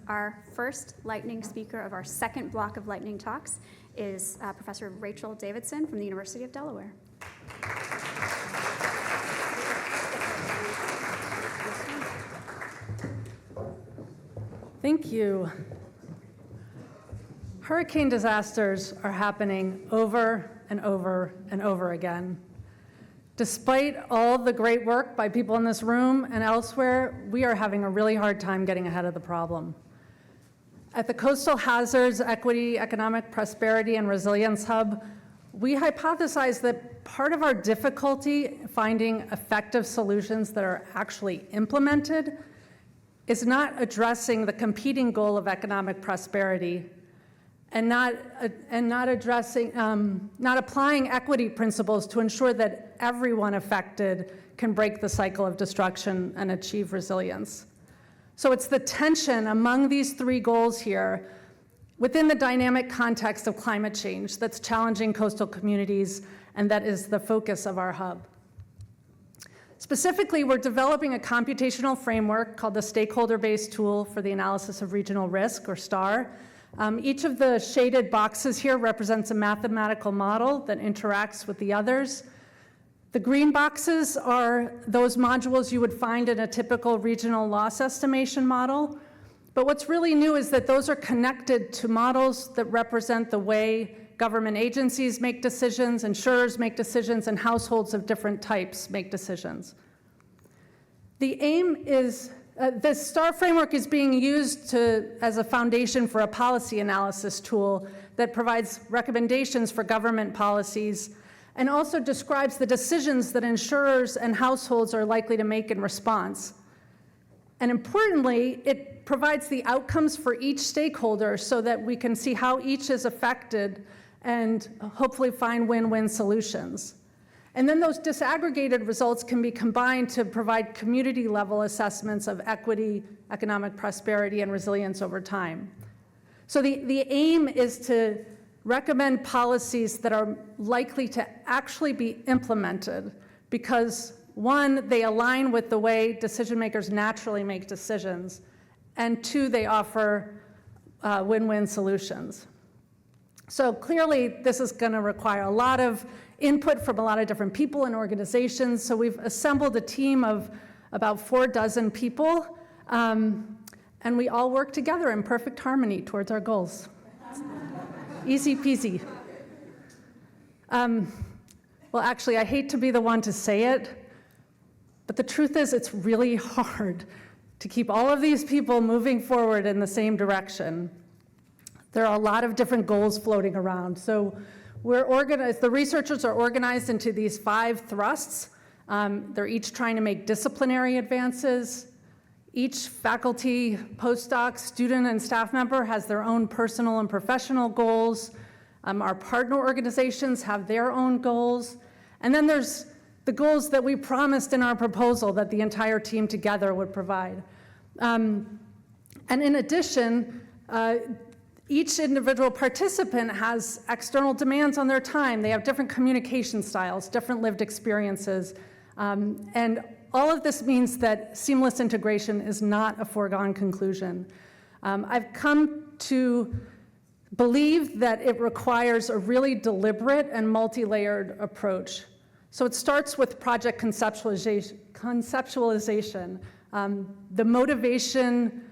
Our first lightning speaker of our second block of lightning talks is Professor Rachel Davidson from the University of Delaware. Thank you. Hurricane disasters are happening over and over and over again. Despite all the great work by people in this room and elsewhere, we are having a really hard time getting ahead of the problem. At the Coastal Hazards, Equity, Economic Prosperity, and Resilience Hub, we hypothesize that part of our difficulty finding effective solutions that are actually implemented is not addressing the competing goal of economic prosperity and not applying equity principles to ensure that everyone affected can break the cycle of destruction and achieve resilience. So it's the tension among these three goals here within the dynamic context of climate change that's challenging coastal communities, and that is the focus of our hub. Specifically, we're developing a computational framework called the Stakeholder-Based Tool for the Analysis of Regional Risk, or STAR. Each of the shaded boxes here represents a mathematical model that interacts with the others. The green boxes are those modules you would find in a typical regional loss estimation model. But what's really new is that those are connected to models that represent the way government agencies make decisions, insurers make decisions, and households of different types make decisions. The aim is, this STAR framework is being used as a foundation for a policy analysis tool that provides recommendations for government policies and also describes the decisions that insurers and households are likely to make in response. And importantly, it provides the outcomes for each stakeholder so that we can see how each is affected and hopefully find win-win solutions. And then those disaggregated results can be combined to provide community-level assessments of equity, economic prosperity, and resilience over time. So the aim is to recommend policies that are likely to actually be implemented because, one, they align with the way decision makers naturally make decisions, and two, they offer win-win solutions. So clearly, this is going to require a lot of input from a lot of different people and organizations. So we've assembled a team of about 4 people, and we all work together in perfect harmony towards our goals. Easy peasy. Well, actually, I hate to be the one to say it, but the truth is it's really hard to keep all of these people moving forward in the same direction. There are a lot of different goals floating around. So we're organized, the researchers are organized into these 5 thrusts. They're each trying to make disciplinary advances. Each faculty, postdoc, student, and staff member has their own personal and professional goals. Our partner organizations have their own goals. And then there's the goals that we promised in our proposal that the entire team together would provide. And in addition, each individual participant has external demands on their time. They have different communication styles, different lived experiences. And all of this means that seamless integration is not a foregone conclusion. I've come to believe that it requires a really deliberate and multi-layered approach. So it starts with project conceptualization. The motivation,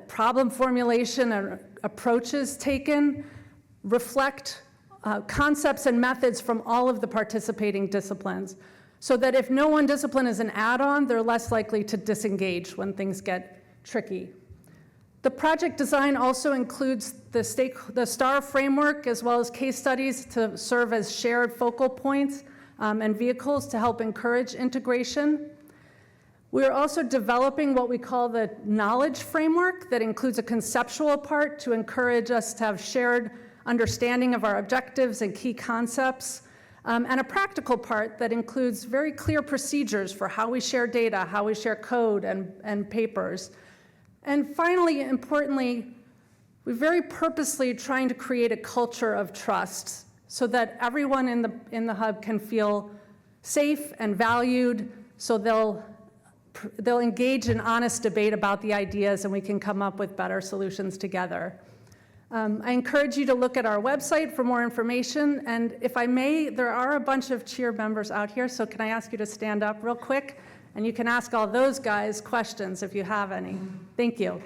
problem formulation, and approaches taken reflect concepts and methods from all of the participating disciplines, so that if no one discipline is an add-on, they're less likely to disengage when things get tricky. The project design also includes the STAR framework as well as case studies to serve as shared focal points and vehicles to help encourage integration. We are also developing what we call the knowledge framework that includes a conceptual part to encourage us to have shared understanding of our objectives and key concepts, and a practical part that includes very clear procedures for how we share data, how we share code and papers. And finally, importantly, we're very purposely trying to create a culture of trust so that everyone in the hub can feel safe and valued, so they'll they'll engage in honest debate about the ideas, and we can come up with better solutions together. I encourage you to look at our website for more information, and if I may, there are a bunch of cheer members out here, so can I ask you to stand up real quick? And you can ask all those guys questions if you have any. Thank you.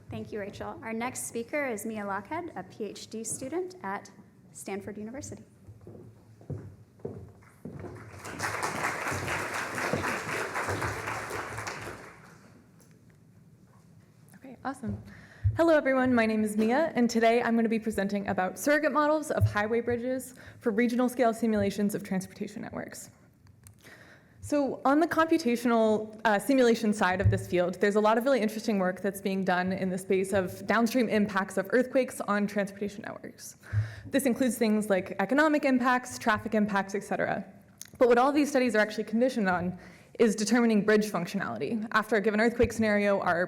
Thank you, Rachel. Our next speaker is Mia Lochhead, a PhD student at Stanford University. Okay, awesome. Hello, everyone. My name is Mia, and today I'm going to be presenting about surrogate models of highway bridges for regional scale simulations of transportation networks. So on the computational simulation side of this field, there's a lot of really interesting work that's being done in the space of downstream impacts of earthquakes on transportation networks. This includes things like economic impacts, traffic impacts, et cetera. But what all these studies are actually conditioned on is determining bridge functionality. After a given earthquake scenario, are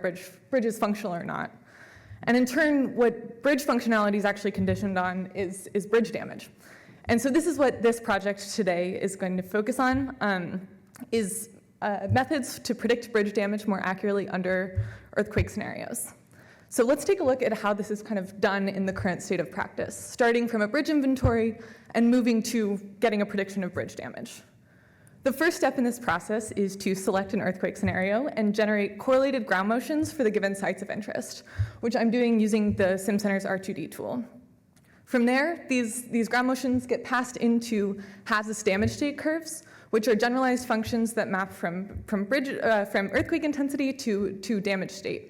bridges functional or not? And in turn, what bridge functionality is actually conditioned on is bridge damage. And so this is what this project today is going to focus on, is methods to predict bridge damage more accurately under earthquake scenarios. So let's take a look at how this is kind of done in the current state of practice, starting from a bridge inventory and moving to getting a prediction of bridge damage. The first step in this process is to select an earthquake scenario and generate correlated ground motions for the given sites of interest, which I'm doing using the SimCenter's R2D tool. From there, these ground motions get passed into HAZUS damage state curves, which are generalized functions that map from earthquake intensity to damage state.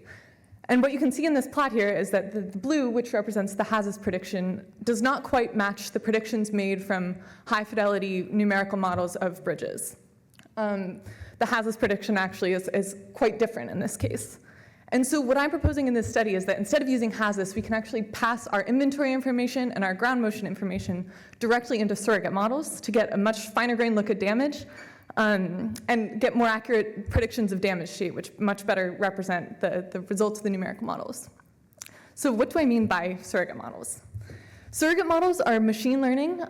And what you can see in this plot here is that the blue, which represents the HAZUS prediction, does not quite match the predictions made from high-fidelity numerical models of bridges. The HAZUS prediction actually is quite different in this case. And so what I'm proposing in this study is that instead of using HAZUS, we can actually pass our inventory information and our ground motion information directly into surrogate models to get a much finer-grained look at damage and get more accurate predictions of damage state, which much better represent the results of the numerical models. So what do I mean by surrogate models? Surrogate models are machine learning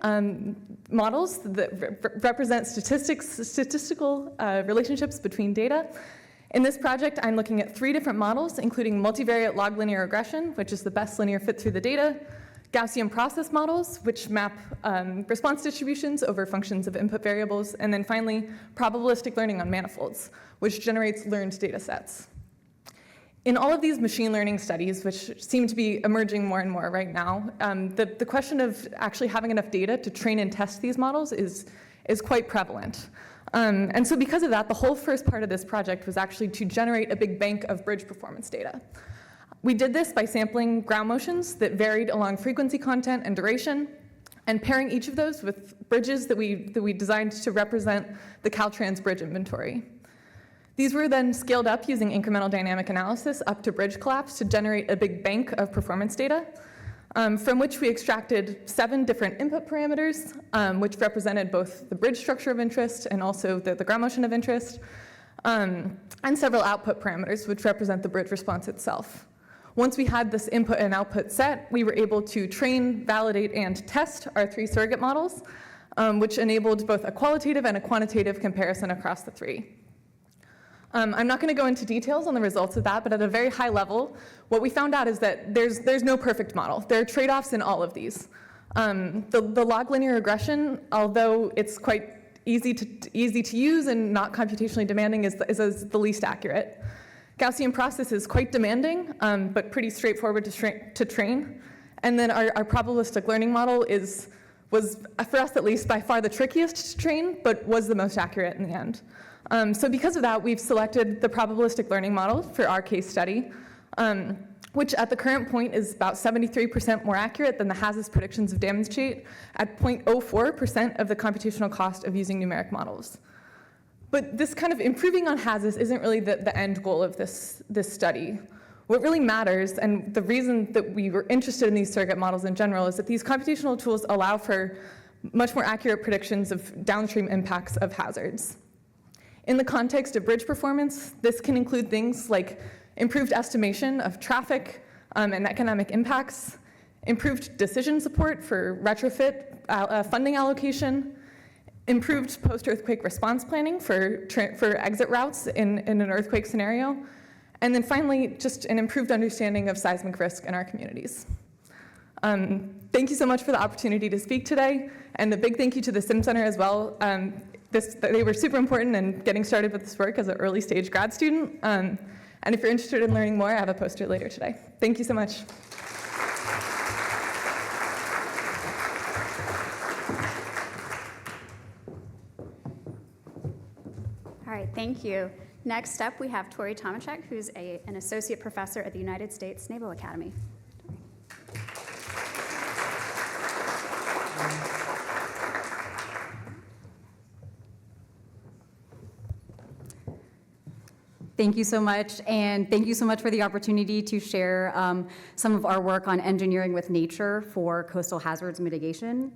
models that represent statistical relationships between data. In this project, I'm looking at 3 different models, including multivariate log linear regression, which is the best linear fit through the data, Gaussian process models, which map response distributions over functions of input variables, and then finally, probabilistic learning on manifolds, which generates learned data sets. In all of these machine learning studies, which seem to be emerging more and more right now, the question of actually having enough data to train and test these models is quite prevalent. And so because of that, the whole first part of this project was actually to generate a big bank of bridge performance data. We did this by sampling ground motions that varied along frequency content and duration, and pairing each of those with bridges that we designed to represent the Caltrans bridge inventory. These were then scaled up using incremental dynamic analysis up to bridge collapse to generate a big bank of performance data, from which we extracted 7 different input parameters, which represented both the bridge structure of interest and also the ground motion of interest, and several output parameters, which represent the bridge response itself. Once we had this input and output set, we were able to train, validate, and test our 3 surrogate models, which enabled both a qualitative and a quantitative comparison across the 3. I'm not going to go into details on the results of that, but at a very high level, what we found out is that there's no perfect model. There are trade-offs in all of these. The log linear regression, although it's quite easy to use and not computationally demanding, is the least accurate. Gaussian process is quite demanding, but pretty straightforward to train. And then our probabilistic learning model was, for us at least, by far the trickiest to train, but was the most accurate in the end. So because of that, we've selected the probabilistic learning model for our case study, which at the current point is about 73% more accurate than the HAZUS predictions of damage state at 0.04% of the computational cost of using numeric models. But this kind of improving on HAZUS isn't really the end goal of this study. What really matters, and the reason that we were interested in these surrogate models in general, is that these computational tools allow for much more accurate predictions of downstream impacts of hazards. In the context of bridge performance, this can include things like improved estimation of traffic and economic impacts, improved decision support for retrofit funding allocation, improved post-earthquake response planning for exit routes in an earthquake scenario, and then finally, just an improved understanding of seismic risk in our communities. Thank you so much for the opportunity to speak today, and a big thank you to the Sim Center as well. They were super important in getting started with this work as an early stage grad student. And if you're interested in learning more, I have a poster later today. Thank you so much. All right, thank you. Next up, we have Tori Tomiczek, who's an associate professor at the United States Naval Academy. Thank you so much, and thank you so much for the opportunity to share some of our work on engineering with nature for coastal hazards mitigation.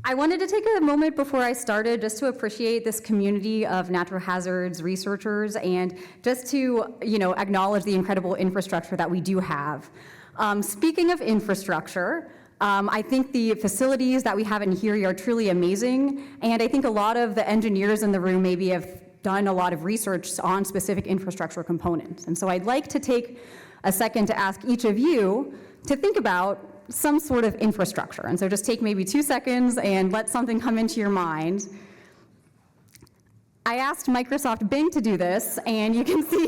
I wanted to take a moment before I started just to appreciate this community of natural hazards researchers and just to, acknowledge the incredible infrastructure that we do have. Speaking of infrastructure, I think the facilities that we have in here are truly amazing, and I think a lot of the engineers in the room maybe have done a lot of research on specific infrastructure components. And so I'd like to take a second to ask each of you to think about some sort of infrastructure. And so just take maybe 2 seconds and let something come into your mind. I asked Microsoft Bing to do this, and you can see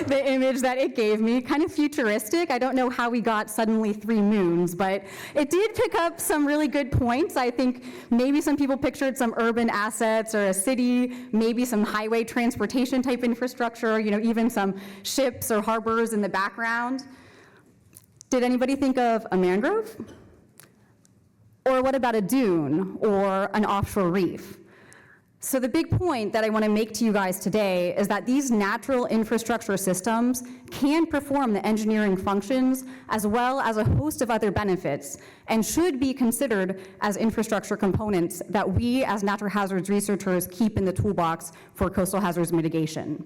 the image that it gave me, kind of futuristic. I don't know how we got suddenly 3 moons, but it did pick up some really good points. I think maybe some people pictured some urban assets or a city, maybe some highway transportation type infrastructure, even some ships or harbors in the background. Did anybody think of a mangrove? Or what about a dune or an offshore reef? So the big point that I want to make to you guys today is that these natural infrastructure systems can perform the engineering functions as well as a host of other benefits and should be considered as infrastructure components that we as natural hazards researchers keep in the toolbox for coastal hazards mitigation.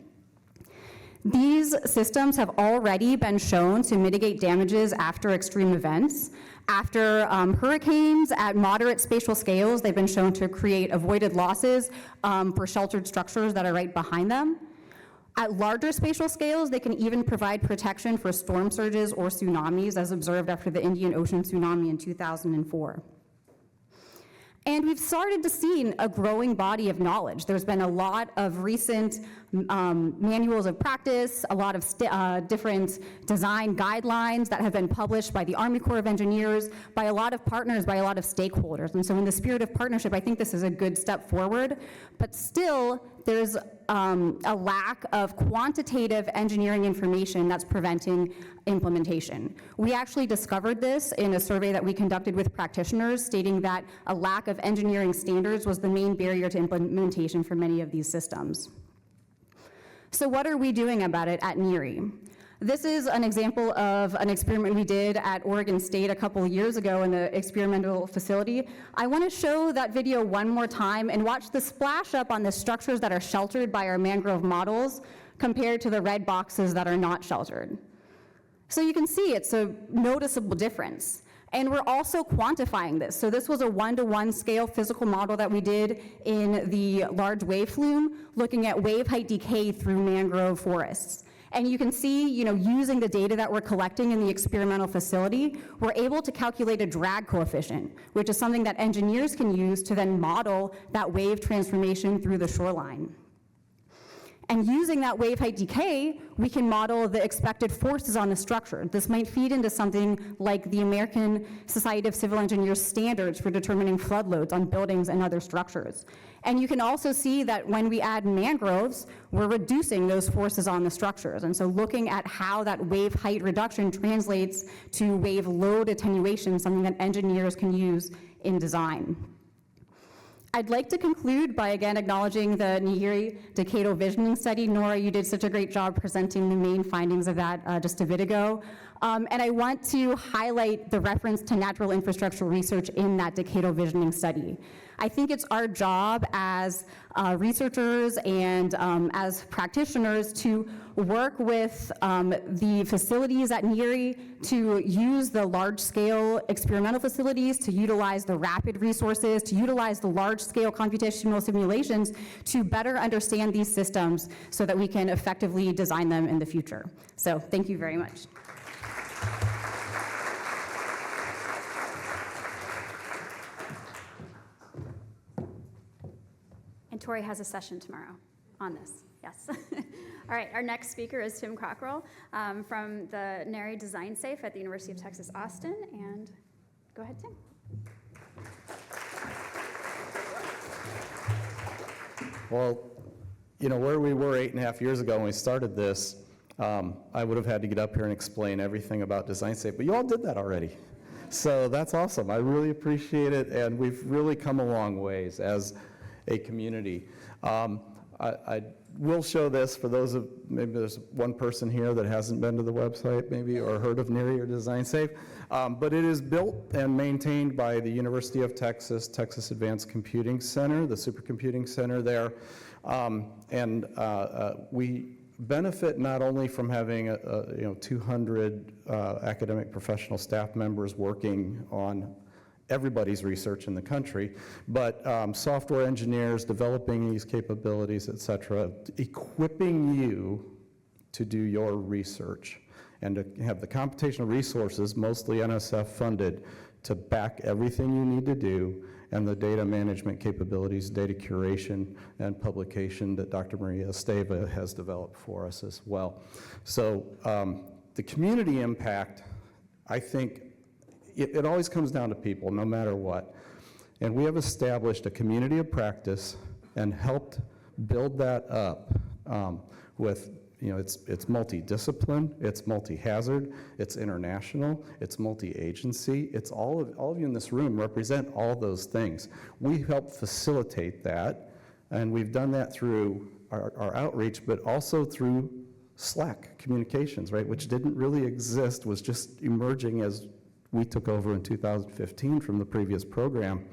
These systems have already been shown to mitigate damages after extreme events. After hurricanes at moderate spatial scales, they've been shown to create avoided losses for sheltered structures that are right behind them. At larger spatial scales, they can even provide protection for storm surges or tsunamis, as observed after the Indian Ocean tsunami in 2004. And we've started to see a growing body of knowledge. There's been a lot of recent manuals of practice, a lot of different design guidelines that have been published by the Army Corps of Engineers, by a lot of partners, by a lot of stakeholders. And so in the spirit of partnership, I think this is a good step forward, but still there's a lack of quantitative engineering information that's preventing implementation. We actually discovered this in a survey that we conducted with practitioners, stating that a lack of engineering standards was the main barrier to implementation for many of these systems. So what are we doing about it at NERI? This is an example of an experiment we did at Oregon State a couple of years ago in the experimental facility. I want to show that video one more time and watch the splash up on the structures that are sheltered by our mangrove models compared to the red boxes that are not sheltered. So you can see it's a noticeable difference. And we're also quantifying this. So this was a 1-to-1 scale physical model that we did in the large wave flume, looking at wave height decay through mangrove forests. And you can see, using the data that we're collecting in the experimental facility, we're able to calculate a drag coefficient, which is something that engineers can use to then model that wave transformation through the shoreline. And using that wave height decay, we can model the expected forces on the structure. This might feed into something like the American Society of Civil Engineers standards for determining flood loads on buildings and other structures. And you can also see that when we add mangroves, we're reducing those forces on the structures. And so looking at how that wave height reduction translates to wave load attenuation, something that engineers can use in design. I'd like to conclude by again acknowledging the NERI Decadal Visioning Study. Nora, you did such a great job presenting the main findings of that just a bit ago. And I want to highlight the reference to natural infrastructure research in that Decadal Visioning Study. I think it's our job as researchers and as practitioners to work with the facilities at NERI to use the large-scale experimental facilities, to utilize the rapid resources, to utilize the large-scale computational simulations to better understand these systems so that we can effectively design them in the future. So thank you very much. And Tori has a session tomorrow on this, yes. All right, our next speaker is Tim Cockerill from the NERI Design Safe at the University of Texas, Austin. And go ahead, Tim. Well, you know, where we were 8.5 years ago when we started this, I would have had to get up here and explain everything about Design Safe, but you all did that already. So that's awesome. I really appreciate it, and we've really come a long ways as a community. I will show this for those of, maybe there's one person here that hasn't been to the website maybe or heard of NERI or Design Safe, but it is built and maintained by the University of Texas, Texas Advanced Computing Center, the supercomputing center there, and we benefit not only from having 200 academic professional staff members working on everybody's research in the country, but software engineers developing these capabilities, et cetera, equipping you to do your research and to have the computational resources, mostly NSF funded, to back everything you need to do, and the data management capabilities, data curation, and publication that Dr. Maria Esteva has developed for us as well. So the community impact, I think, it always comes down to people, no matter what. And we have established a community of practice and helped build that up with, it's multidiscipline, it's multi-hazard, it's international, it's multi-agency. It's all of you in this room represent all those things. We help facilitate that, and we've done that through our outreach, but also through Slack communications, right, which didn't really exist, was just emerging as we took over in 2015 from the previous program.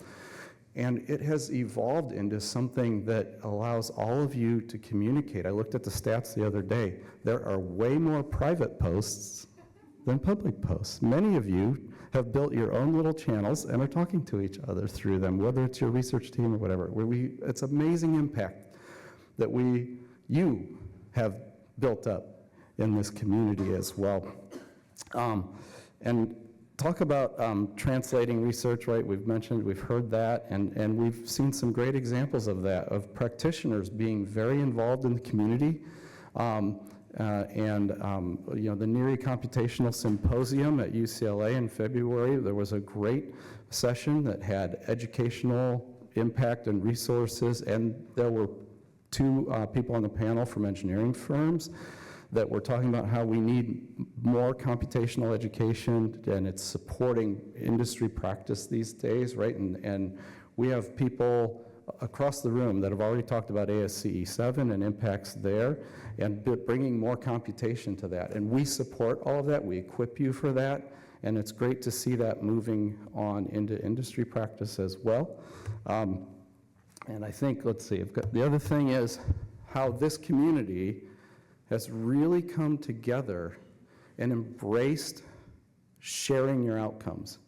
And it has evolved into something that allows all of you to communicate. I looked at the stats the other day. There are way more private posts than public posts. Many of you have built your own little channels and are talking to each other through them, whether it's your research team or whatever. It's amazing impact that you have built up in this community as well. And talk about translating research, right? We've heard that, and we've seen some great examples of that, of practitioners being very involved in the community. The NERI Computational Symposium at UCLA in February, there was a great session that had educational impact and resources, and there were two people on the panel from engineering firms that we're talking about how we need more computational education, and it's supporting industry practice these days, right? And we have people across the room that have already talked about ASCE7 and impacts there, and bringing more computation to that. And we support all of that, we equip you for that, and it's great to see that moving on into industry practice as well. And I think, let's see, the other thing is how this community has really come together and embraced sharing your outcomes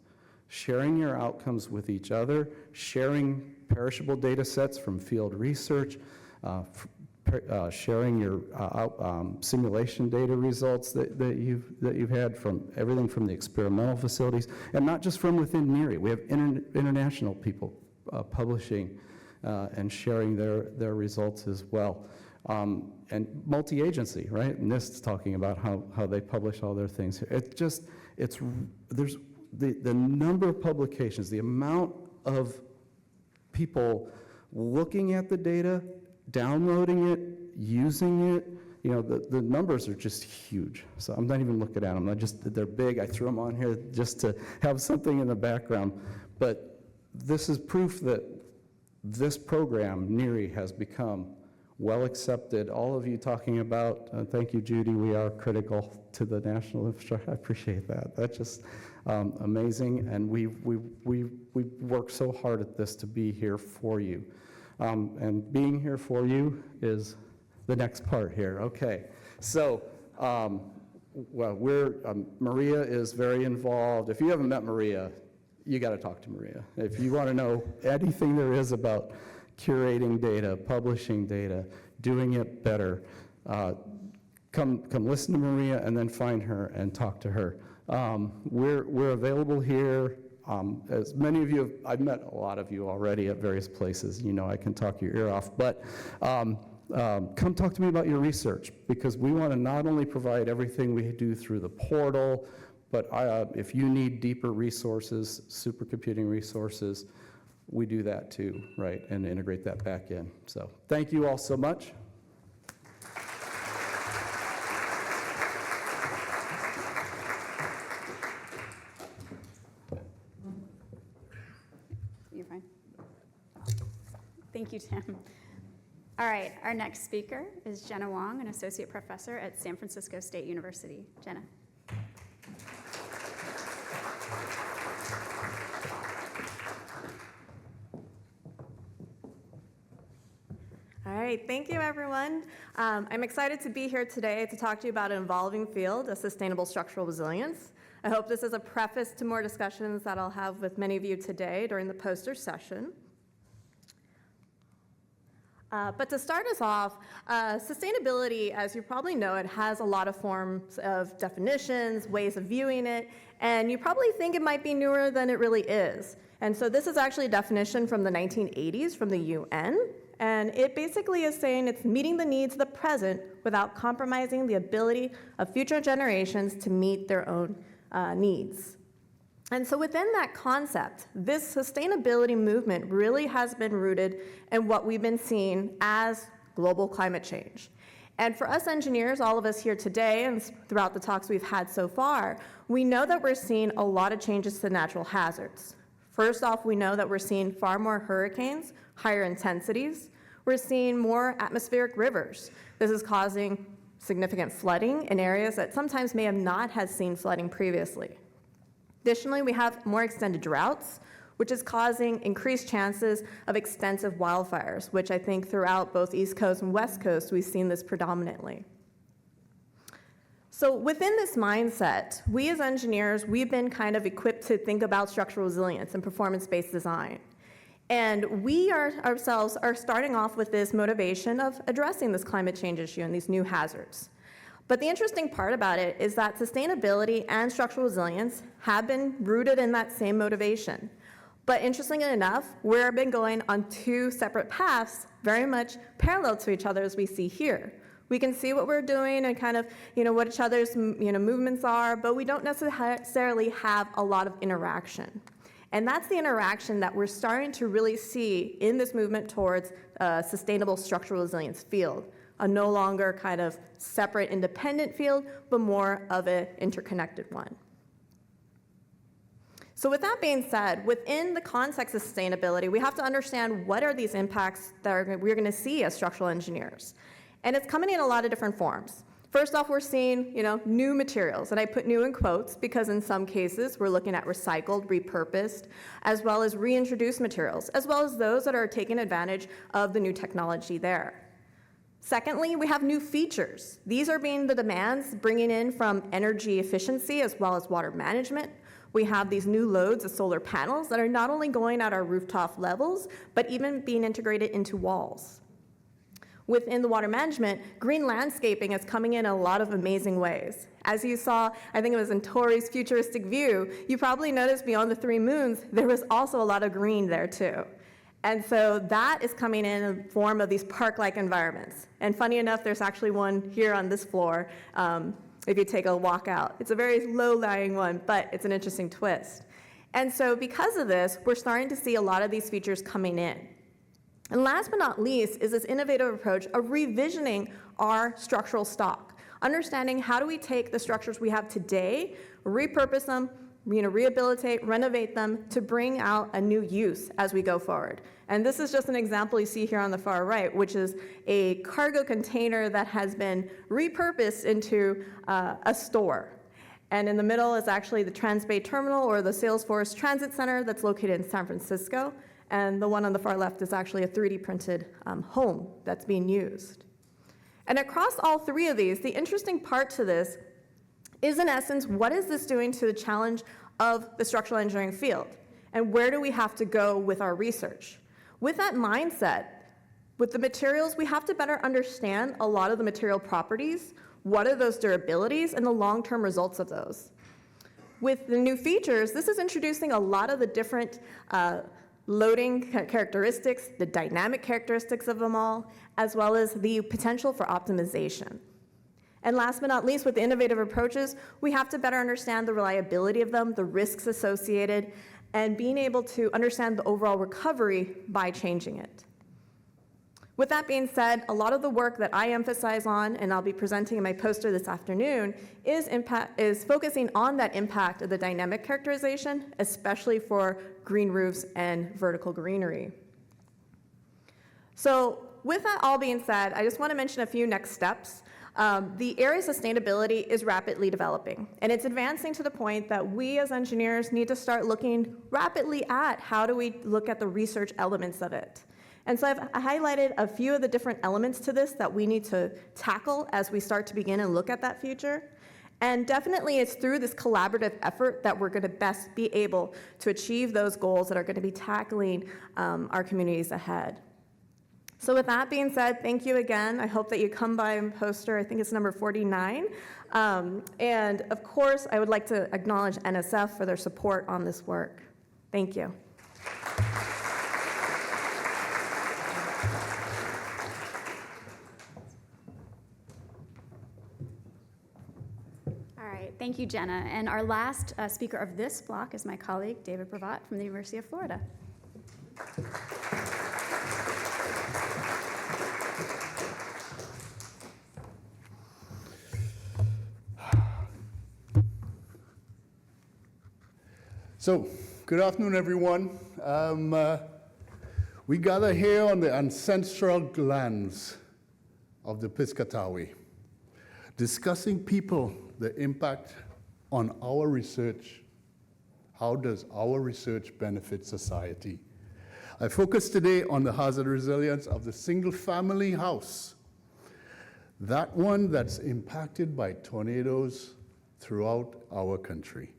with each other, sharing perishable data sets from field research, sharing your simulation data results that you've had from everything from the experimental facilities, and not just from within NERI. We have international people publishing and sharing their results as well. And multi-agency, right? NIST's talking about how they publish all their things. There's the number of publications, the amount of people looking at the data, downloading it, using it, the numbers are just huge. So I'm not even looking at them. They're big. I threw them on here just to have something in the background. But this is proof that this program, NERI, has become well accepted. All of you talking about, thank you, Judy, we are critical to the national infrastructure. I appreciate that. That's just amazing, and we work so hard at this to be here for you. And being here for you is the next part here. Okay, so, well, Maria is very involved. If you haven't met Maria, you got to talk to Maria. If you want to know anything there is about curating data, publishing data, doing it better, come listen to Maria and then find her and talk to her. We're available here. As many of you, I've met a lot of you already at various places. You know, I can talk your ear off, but come talk to me about your research, because we want to not only provide everything we do through the portal, but if you need deeper resources, supercomputing resources, we do that too, right, and integrate that back in. So thank you all so much. You're fine. Thank you, Tim. All right, our next speaker is Jenna Wong, an associate professor at San Francisco State University. Jenna. All right, thank you, everyone. I'm excited to be here today to talk to you about an evolving field of sustainable structural resilience. I hope this is a preface to more discussions that I'll have with many of you today during the poster session. But to start us off, sustainability, as you probably know, it has a lot of forms of definitions, ways of viewing it, and you probably think it might be newer than it really is. And so this is actually a definition from the 1980s from the UN. And it basically is saying it's meeting the needs of the present without compromising the ability of future generations to meet their own needs. And so within that concept, this sustainability movement really has been rooted in what we've been seeing as global climate change. And for us engineers, all of us here today and throughout the talks we've had so far, we know that we're seeing a lot of changes to natural hazards. First off, we know that we're seeing far more hurricanes, higher intensities. We're seeing more atmospheric rivers. This is causing significant flooding in areas that sometimes may have not had seen flooding previously. Additionally, we have more extended droughts, which is causing increased chances of extensive wildfires, which I think throughout both East Coast and West Coast, we've seen this predominantly. So within this mindset, we as engineers, we've been kind of equipped to think about structural resilience and performance-based design. And we ourselves are starting off with this motivation of addressing this climate change issue and these new hazards. But the interesting part about it is that sustainability and structural resilience have been rooted in that same motivation. But interestingly enough, we've been going on two separate paths, very much parallel to each other as we see here. We can see what we're doing and kind of, what each other's, movements are, but we don't necessarily have a lot of interaction. And that's the interaction that we're starting to really see in this movement towards a sustainable structural resilience field, a no longer kind of separate independent field, but more of an interconnected one. So with that being said, within the context of sustainability, we have to understand what are these impacts that we're going to see as structural engineers. And it's coming in a lot of different forms. First off, we're seeing, new materials, and I put new in quotes because in some cases we're looking at recycled, repurposed, as well as reintroduced materials, as well as those that are taking advantage of the new technology there. Secondly, we have new features. These are being the demands bringing in from energy efficiency as well as water management. We have these new loads of solar panels that are not only going at our rooftop levels, but even being integrated into walls. Within the water management, green landscaping is coming in a lot of amazing ways. As you saw, I think it was in Tori's futuristic view, you probably noticed beyond the 3 moons, there was also a lot of green there too. And so that is coming in a form of these park-like environments. And funny enough, there's actually one here on this floor if you take a walk out. It's a very low-lying one, but it's an interesting twist. And so because of this, we're starting to see a lot of these features coming in. And last but not least is this innovative approach of revisioning our structural stock, understanding how do we take the structures we have today, repurpose them, rehabilitate, renovate them to bring out a new use as we go forward. And this is just an example you see here on the far right, which is a cargo container that has been repurposed into a store. And in the middle is actually the Transbay Terminal, or the Salesforce Transit Center that's located in San Francisco. And the one on the far left is actually a 3D printed home that's being used. And across all three of these, the interesting part to this is, in essence, what is this doing to the challenge of the structural engineering field? And where do we have to go with our research? With that mindset, with the materials, we have to better understand a lot of the material properties, what are those durabilities, and the long-term results of those. With the new features, this is introducing a lot of the different loading characteristics, the dynamic characteristics of them all, as well as the potential for optimization. And last but not least, with the innovative approaches, we have to better understand the reliability of them, the risks associated, and being able to understand the overall recovery by changing it. With that being said, a lot of the work that I emphasize on, and I'll be presenting in my poster this afternoon, is focusing on that impact of the dynamic characterization, especially for green roofs and vertical greenery. So with that all being said, I just want to mention a few next steps. The area of sustainability is rapidly developing, and it's advancing to the point that we as engineers need to start looking rapidly at how do we look at the research elements of it. And so I've highlighted a few of the different elements to this that we need to tackle as we start to begin and look at that future. And definitely it's through this collaborative effort that we're going to best be able to achieve those goals that are going to be tackling our communities ahead. So with that being said, thank you again. I hope that you come by and poster, I think it's number 49. And of course, I would like to acknowledge NSF for their support on this work. Thank you. All right, thank you, Jenna. And our last speaker of this block is my colleague, David Prevatt from the University of Florida. So, good afternoon, everyone. We gather here on the ancestral lands of the Piscataway, discussing people, the impact on our research. How does our research benefit society? I focus today on the hazard resilience of the single-family house, that one that's impacted by tornadoes throughout our country.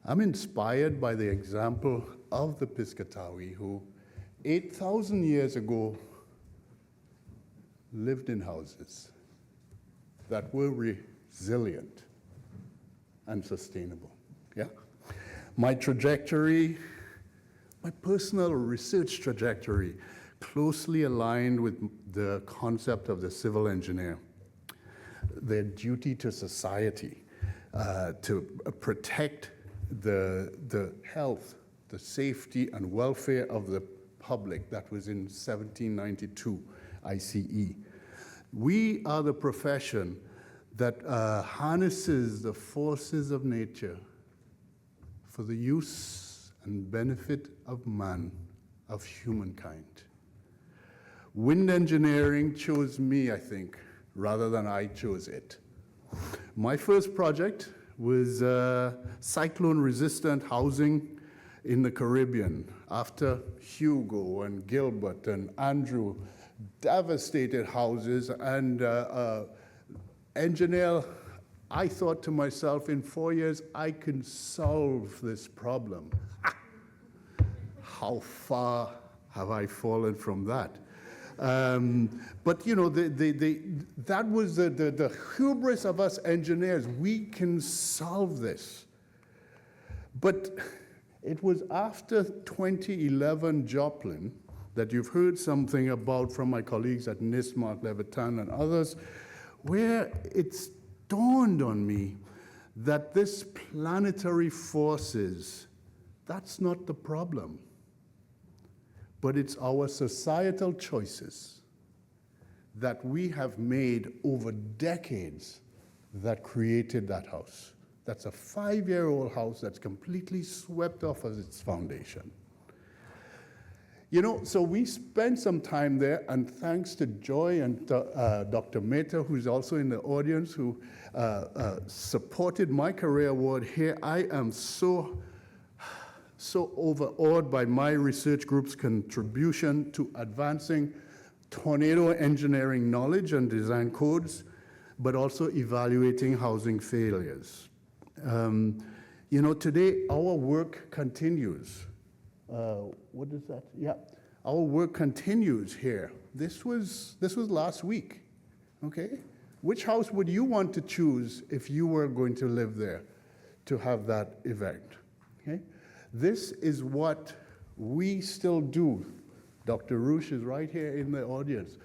I'm inspired by the example of the Piscataway, who 8,000 years ago lived in houses that were resilient and sustainable. Yeah? My trajectory, my personal research trajectory, closely aligned with the concept of the civil engineer, their duty to society, to protect the health, the safety, and welfare of the public. That was in 1792 ICE. We are the profession that harnesses the forces of nature for the use and benefit of man, of humankind. Wind engineering chose me, I think, rather than I chose it. My first project was cyclone-resistant housing in the Caribbean after Hugo and Gilbert and Andrew devastated houses. And engineer, I thought to myself, in 4 years, I can solve this problem. How far have I fallen from that? But you know, that was the hubris of us engineers. We can solve this. But it was after 2011 Joplin that you've heard something about from my colleagues at NIST, Mark Levitan and others, where it's dawned on me that this planetary forces, that's not the problem. But it's our societal choices that we have made over decades that created that house, That's a 5-year-old house that's completely swept off of its foundation. You know, so we spent some time there, and thanks to Joy and Dr. Mehta, who's also in the audience, who supported my career award here, I am so overawed by my research group's contribution to advancing tornado engineering knowledge and design codes, but also evaluating housing failures. You know, today our work continues. What is that? Yeah, our work continues here. This was last week, okay? Which house would you want to choose if you were going to live there to have that event, okay? This is what we still do. Dr. Roosh is right here in the audience.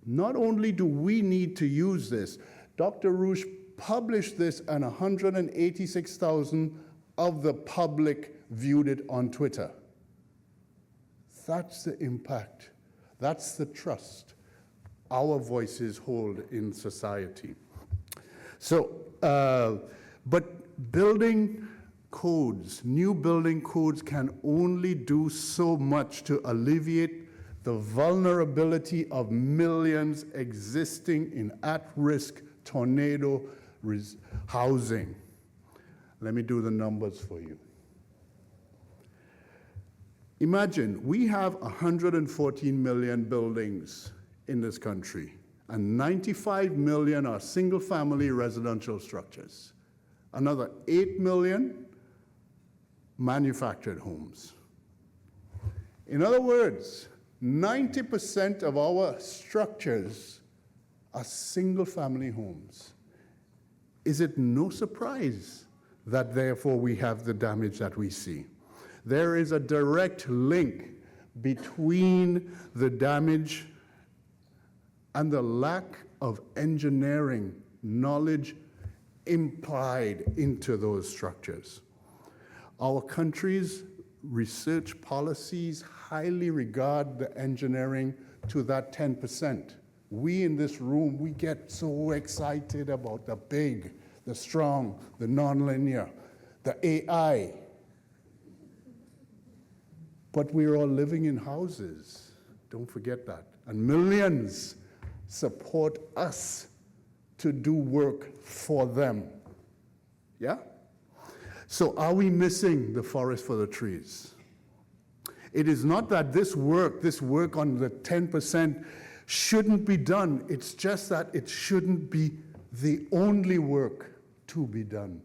Not only do we need to use this, Dr. Roosh published this and 186,000 of the public viewed it on Twitter. That's the impact. That's the trust our voices hold in society. So, but building codes, new building codes can only do so much to alleviate the vulnerability of millions existing in at-risk tornado housing. Let me do the numbers for you. Imagine we have 114 million buildings in this country, and 95 million are single-family residential structures. Another 8 million manufactured homes. In other words, 90% of our structures are single-family homes. Is it no surprise that therefore we have the damage that we see? There is a direct link between the damage and the lack of engineering knowledge implied into those structures. Our country's research policies highly regard the engineering to that 10%. We in this room, we get so excited about the big, the strong, the nonlinear, the AI. But we're all living in houses. Don't forget that. And millions support us to do work for them. Yeah? So are we missing the forest for the trees? It is not that this work on the 10% shouldn't be done. It's just that it shouldn't be the only work to be done.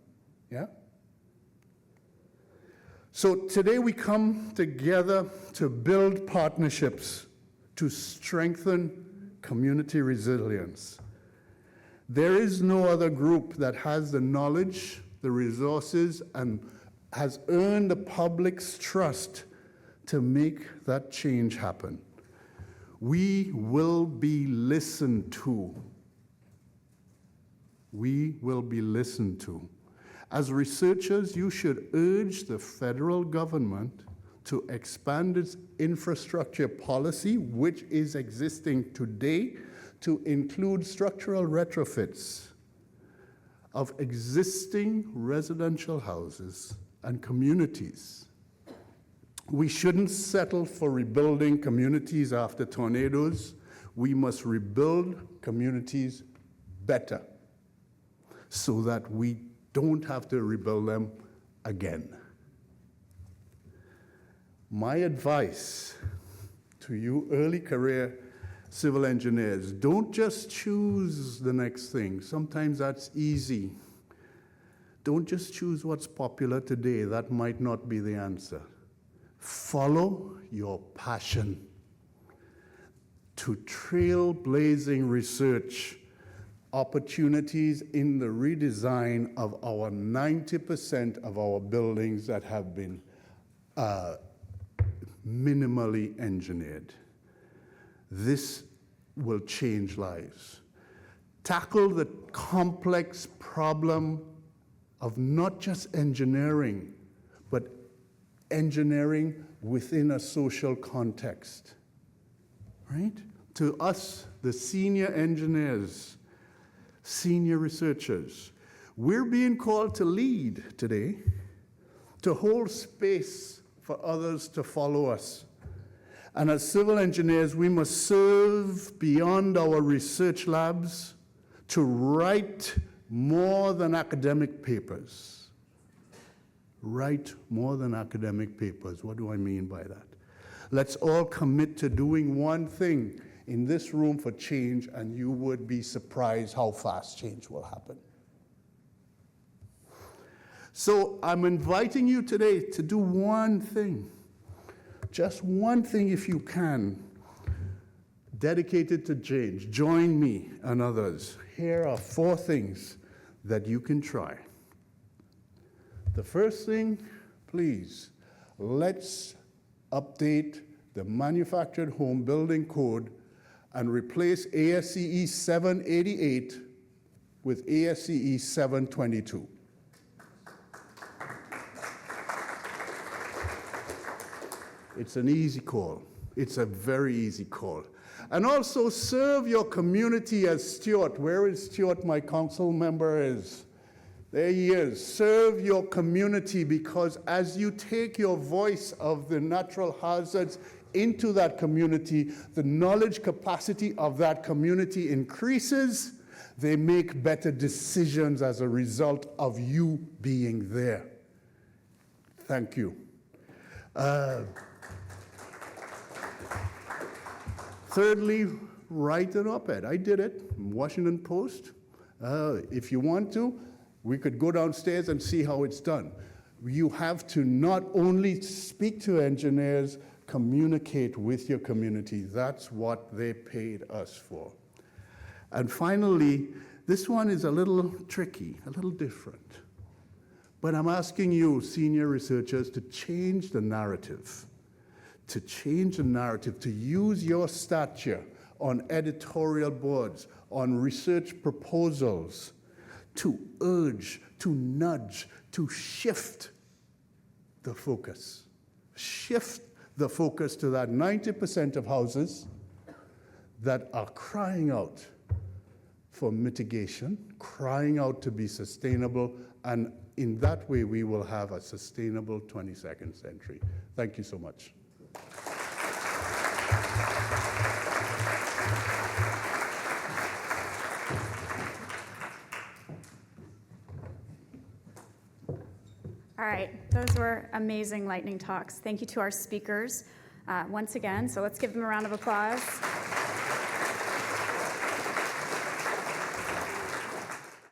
Yeah? So today we come together to build partnerships to strengthen community resilience. There is no other group that has the knowledge, the resources, and has earned the public's trust to make that change happen. We will be listened to. We will be listened to. As researchers, you should urge the federal government to expand its infrastructure policy, which is existing today, to include structural retrofits of existing residential houses and communities. We shouldn't settle for rebuilding communities after tornadoes. We must rebuild communities better so that we don't have to rebuild them again. My advice to you early career civil engineers, don't just choose the next thing. Sometimes that's easy. Don't just choose what's popular today. That might not be the answer. Follow your passion to trailblazing research opportunities in the redesign of our 90% of our buildings that have been minimally engineered. This will change lives. Tackle the complex problem of not just engineering, but engineering within a social context, right? To us, the senior engineers, senior researchers, We're being called to lead today, to hold space for others to follow us. And as civil engineers, we must serve beyond our research labs to write more than academic papers. Write more than academic papers. What do I mean by that? Let's all commit to doing one thing in this room for change, and you would be surprised how fast change will happen. So I'm inviting you today to do one thing, just one thing if you can, dedicated to change. Join me and others. Here are 4 things that you can try. The first thing, please, let's update the Manufactured Home Building Code and replace ASCE 788 with ASCE 722. It's an easy call. It's a very easy call. And also serve your community as Stuart. Where is Stuart, my council member is? There he is. Serve your community, because as you take your voice of the natural hazards into that community, the knowledge capacity of that community increases. They make better decisions as a result of you being there. Thank you. Thirdly, write an op-ed. I did it, Washington Post. If you want to, we could go downstairs and see how it's done. You have to not only speak to engineers, communicate with your community. That's what they paid us for. And finally, this one is a little tricky, a little different. But I'm asking you, senior researchers, to change the narrative. To change the narrative, to use your stature on editorial boards, on research proposals, to urge, to nudge, to shift the focus. Shift the focus to that 90% of houses that are crying out for mitigation, crying out to be sustainable, and in that way we will have a sustainable 22nd century. Thank you so much. All right, those were amazing lightning talks. Thank you to our speakers once again. So let's give them a round of applause.